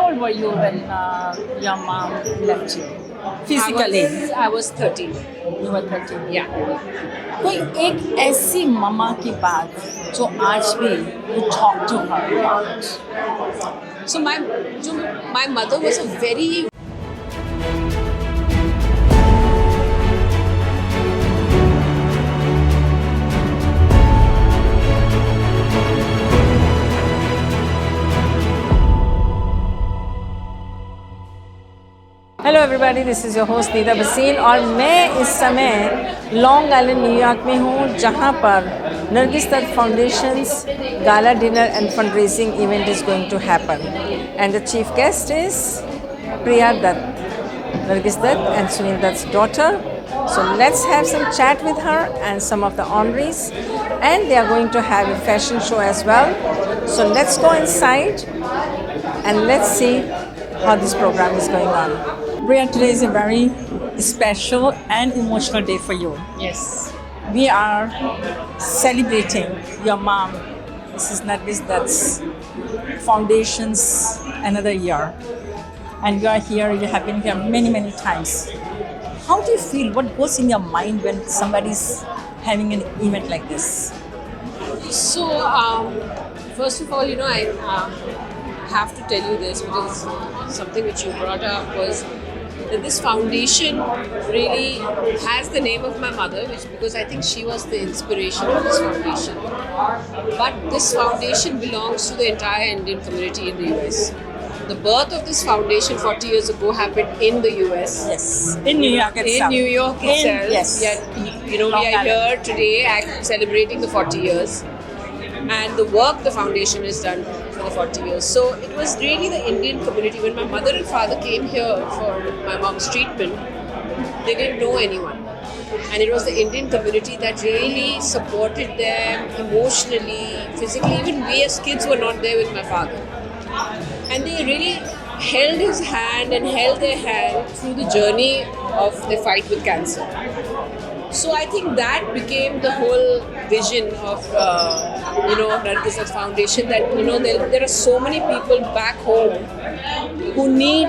How old were you when your mom left you? Physically, I was 13. you were 13. Yeah. कोई एक ऐसी मम्मा की बात जो आज भी you talk to her about? So my mother was a very hello everybody, this is your host Neeta Bhasin और मैं इस समय लॉन्ग आइलैंड न्यूयॉर्क में हूँ, जहाँ पर Nargis Dutt foundation's gala dinner and fund raising event is going to happen and the chief guest is Priya Dutt, Nargis Dutt and Sunil Dutt's daughter. So let's have some chat with her and some of the honorees, and they are going to have a fashion show as well. So let's go inside and let's see how this program is going on. Priya, today is a very special and emotional day for you. yes. We are celebrating your mom, Mrs. Nargis Dutt's foundation's another year. And you are here, you have been here many, many times. How do you feel? What goes in your mind when somebody's having an event like this? So first of all, I have to tell you this because something which you brought up was that this foundation really has the name of my mother, which because I think she was the inspiration of this foundation. But this foundation belongs to the entire Indian community in the US. The birth of this foundation 40 years ago happened in the US. Yes, in New York itself. In New York itself. Yes. We are here today celebrating the 40 years. And the work the foundation has done for the 40 years. So it was really the Indian community. When my mother and father came here for my mom's treatment, they didn't know anyone. And it was the Indian community that really supported them emotionally, physically. Even we as kids were not there with my father. And they really held his hand and held their hand through the journey of the fight with cancer. So I think that became the whole vision of Nargis Dutt Foundation, that there are so many people back home who need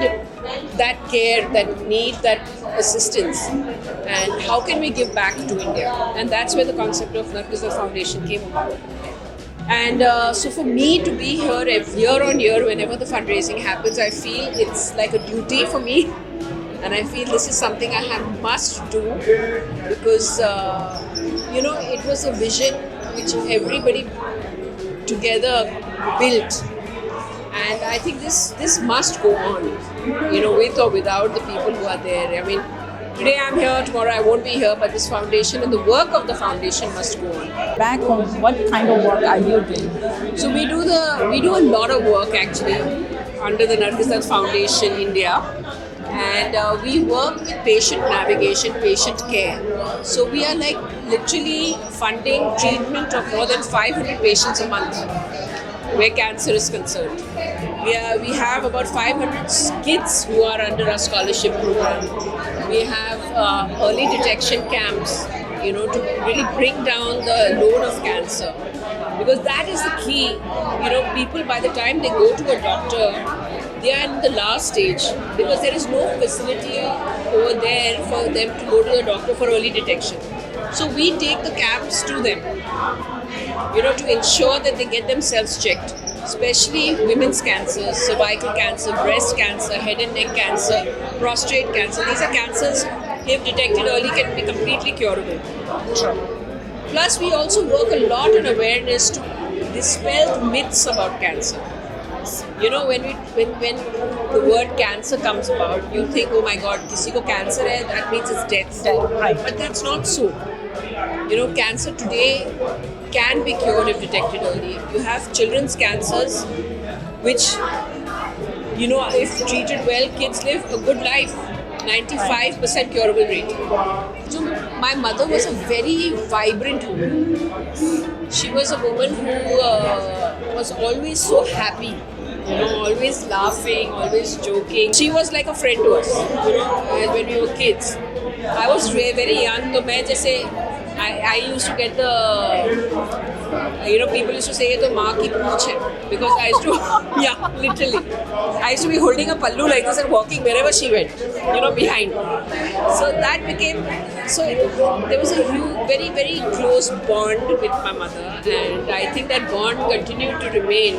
that care, that need that assistance, and how can we give back to India? And that's where the concept of Nargis Dutt Foundation came about. And so for me to be here year on year, whenever the fundraising happens, I feel it's like a duty for me. And I feel this is something I must do because, it was a vision which everybody together built. And I think this must go on, with or without the people who are there. I mean, today I'm here, tomorrow I won't be here, but this foundation and the work of the foundation must go on. Back home, what kind of work are you doing? So we do a lot of work actually under the Nargis Dutt Foundation India, and we work with patient navigation, patient care. So we are like literally funding treatment of more than 500 patients a month where cancer is concerned. We have about 500 kids who are under our scholarship program. We have early detection camps, to really bring down the load of cancer. Because that is the key. People by the time they go to a doctor, they are in the last stage because there is no facility over there for them to go to the doctor for early detection. So we take the camps to them, to ensure that they get themselves checked. Especially women's cancers, cervical cancer, breast cancer, head and neck cancer, prostate cancer. These are cancers, if detected early, can be completely curable. Sure. Plus, we also work a lot on awareness to dispel the myths about cancer. When the word cancer comes about, you think, oh my God, किसी को cancer है, that means it's death. Right. But that's not so. Cancer today can be cured if detected early. You have children's cancers, which, if treated well, kids live a good life. 95% curable rate. So my mother was a very vibrant woman. She was a woman who was always so happy. Always laughing, always joking. She was like a friend to us, when we were kids. I was very young, so I used to get the people used to say, "ये तो माँ की पूंछ है," because I used to, yeah, literally, I used to be holding a pallu like this and walking wherever she went, behind. So that became, there was a huge, very, very close bond with my mother, and I think that bond continued to remain,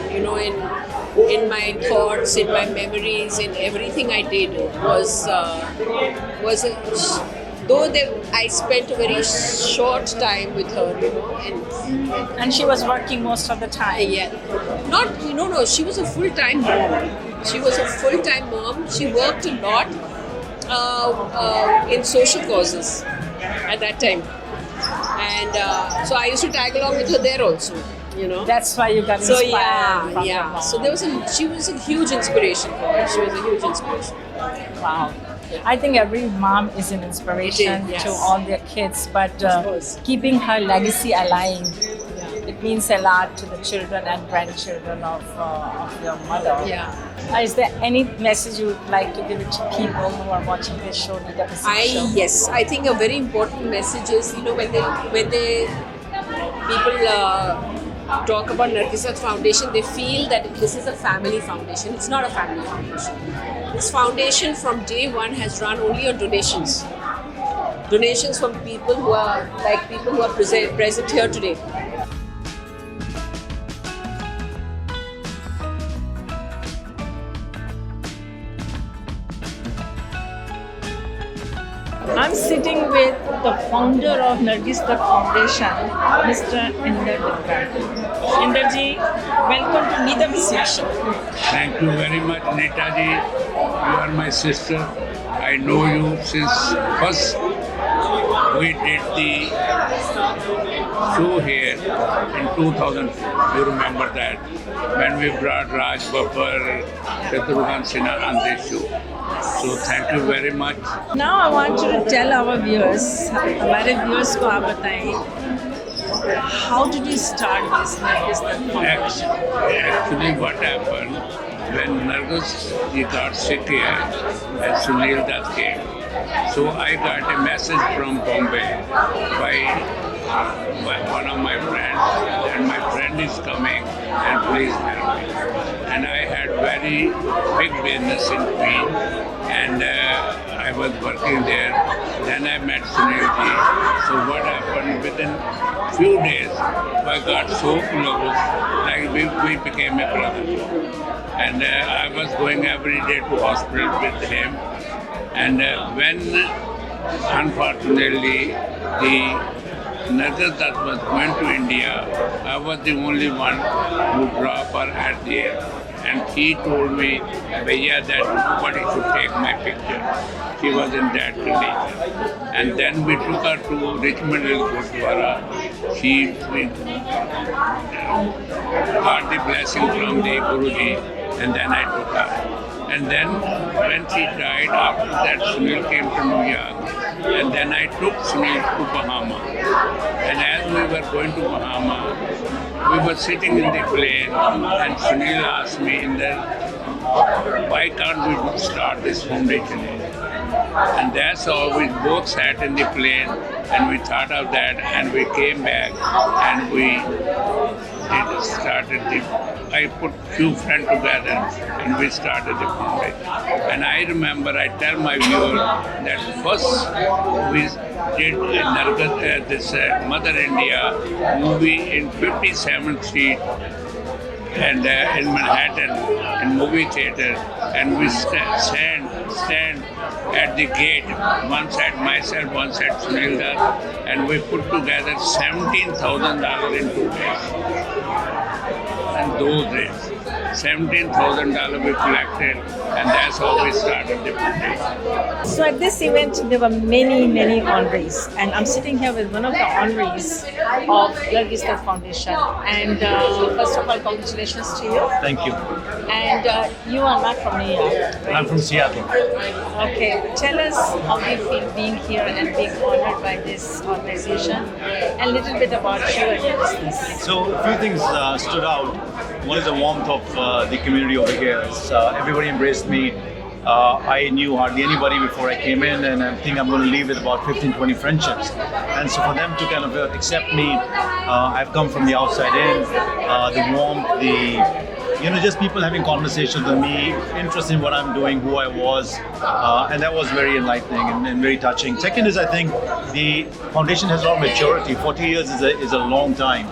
in my thoughts, in my memories, in everything I did I spent a very short time with her, And she was working most of the time. yeah. No, she was a full-time mom. She was a full-time mom. She worked a lot in social causes at that time. And so I used to tag along with her there also, That's why you got So inspired from your yeah. mom. So she was a huge inspiration for me. She was a huge inspiration. Wow. I think every mom is an inspiration Yes. to all their kids, but course. keeping her legacy alive, it means a lot to the children and grandchildren of your mother. Yeah. Is there any message you would like to give it to people who are watching this show, Nita Bhasin show? Yes, I think a very important message is, when people talk about Nargis Dutt Foundation, they feel that this is a family foundation. It's not a family foundation. This foundation from day one has run only on donations. Donations from people who are present here today. I'm sitting with the founder of Nargis Dutt Foundation, Mr. Dutt. Inderji, welcome to Nita Bhasin show. Thank you very much, Nita ji. You are my sister. I know you since first we did the show here in 2000. You remember that when we brought Raj Babbar, Shatrughan Sinha on this show. So thank you very much. Now I want you to tell our viewers, हमारे viewers को आप बताएं, how did you start this Nargis Dutt Foundation? Actually, what happened when Nargis ji got sick here and Sunil Dutt came. So I got a message from Bombay by one of my friends, and my friend is coming and please help me. And I had very big business in Queen, and I was working there. Then I met Sunil ji. So what happened, within few days I got so close, like we became a brother. And I was going every day to hospital with him. And when unfortunately the Nargis Dutt was going to India, I was the only one who dropped her at the air. And he told me, Bhaiya, that nobody should take my picture. She was in that condition. And then we took her to Richmond Hill Gurdwara. We got the blessing from the Guruji, and then I took her. And then when she died, after that Sunil came to New York, and then I took Sunil to Bahama. And as we were going to Bahama, we were sitting in the plane, and Sunil asked me, why can't we start this foundation here? And that's how we both sat in the plane, and we thought of that, and we came back, and we I put few friends together, and we started the foundation. And I remember, I tell my viewers that first we did this Mother India movie in 57th Street and in Manhattan, in movie theater, and we stand at the gate, one side myself, one side Sunil Dutt, and we put together $17,000 in 2 days. And those days, $17,000 we collected, and that's how we started the foundation. So at this event, there were many honorees, and I'm sitting here with one of the honorees of Nargis Dutt Foundation. And first of all, congratulations to you. Thank you. And you are not from New York, right? I'm from Seattle. Okay, tell us how you feel being here and being honored by this organization, and a little bit about you and your business. So a few things stood out. One is the warmth of the community over here. Everybody embraced me. I knew hardly anybody before I came in, and I think I'm going to leave with about 15, 20 friendships. And so for them to kind of accept me, I've come from the outside in, the warmth, just people having conversations with me, interest in what I'm doing, who I was, and that was very enlightening and very touching. Second is, I think the foundation has a lot of maturity. 40 years is a long time,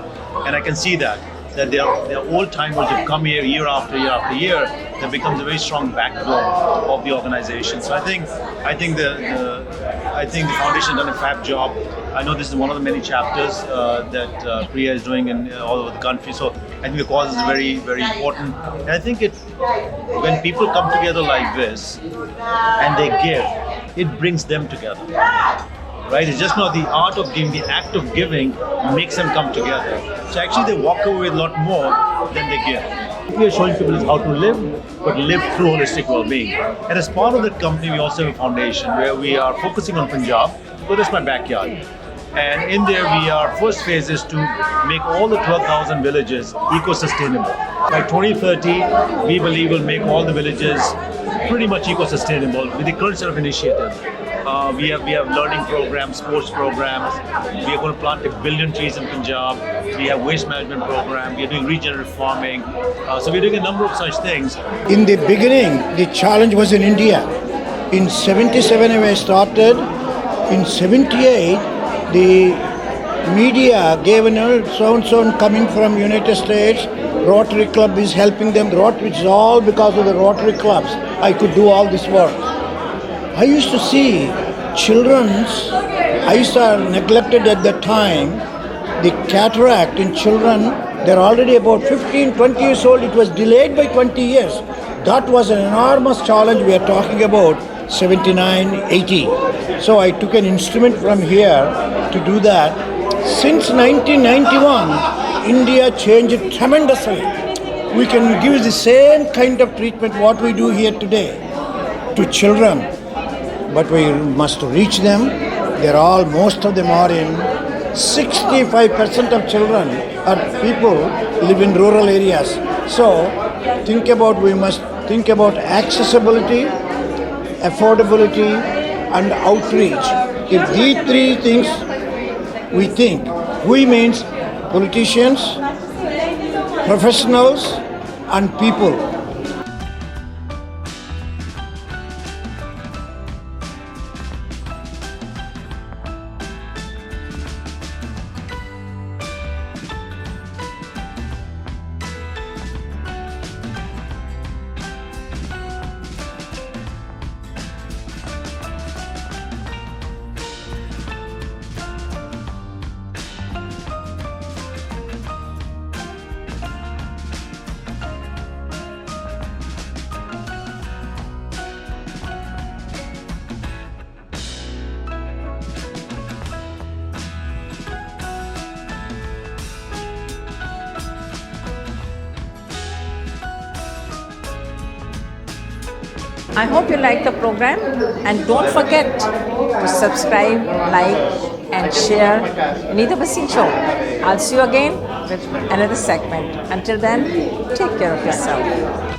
and I can see that there are old timers who come here year after year after year. That becomes a very strong backbone of the organization. So I think the foundation has done a fab job. I know this is one of the many chapters that Priya is doing in all over the country. So I think the cause is very, very important. And I think when people come together like this and they give, it brings them together. Right? It's just not the art of giving, the act of giving makes them come together. So actually they walk away with a lot more than they give. What we are showing people is how to live, but live through holistic well-being. And as part of that company, we also have a foundation where we are focusing on Punjab, because that's my backyard. And in there, our first phase is to make all the 12,000 villages eco-sustainable. By 2030, we believe we'll make all the villages pretty much eco-sustainable with the current set of initiatives. We have learning programs, sports programs. We are going to plant 1 billion trees in Punjab. We have waste management program. We are doing regenerative farming. So we're doing a number of such things. In the beginning, the challenge was in India. In 77, when I started. In 78, the media gave a so-and-so coming from United States. Rotary Club is helping them. It's all because of the Rotary Clubs. I could do all this work. I used to see children's eyes are neglected at that time. The cataract in children, they're already about 15, 20 years old. It was delayed by 20 years. That was an enormous challenge. We are talking about 79, 80. So I took an instrument from here to do that. Since 1991, India changed tremendously. We can give the same kind of treatment what we do here today to children. But we must reach them. Most of them are in 65% of children or people live in rural areas. So we must think about accessibility, affordability and outreach. If these three things we think, we means politicians, professionals and people. I hope you like the program, and don't forget to subscribe, like and share Nita Bhasin Show. I'll see you again with another segment. Until then, take care of yourself.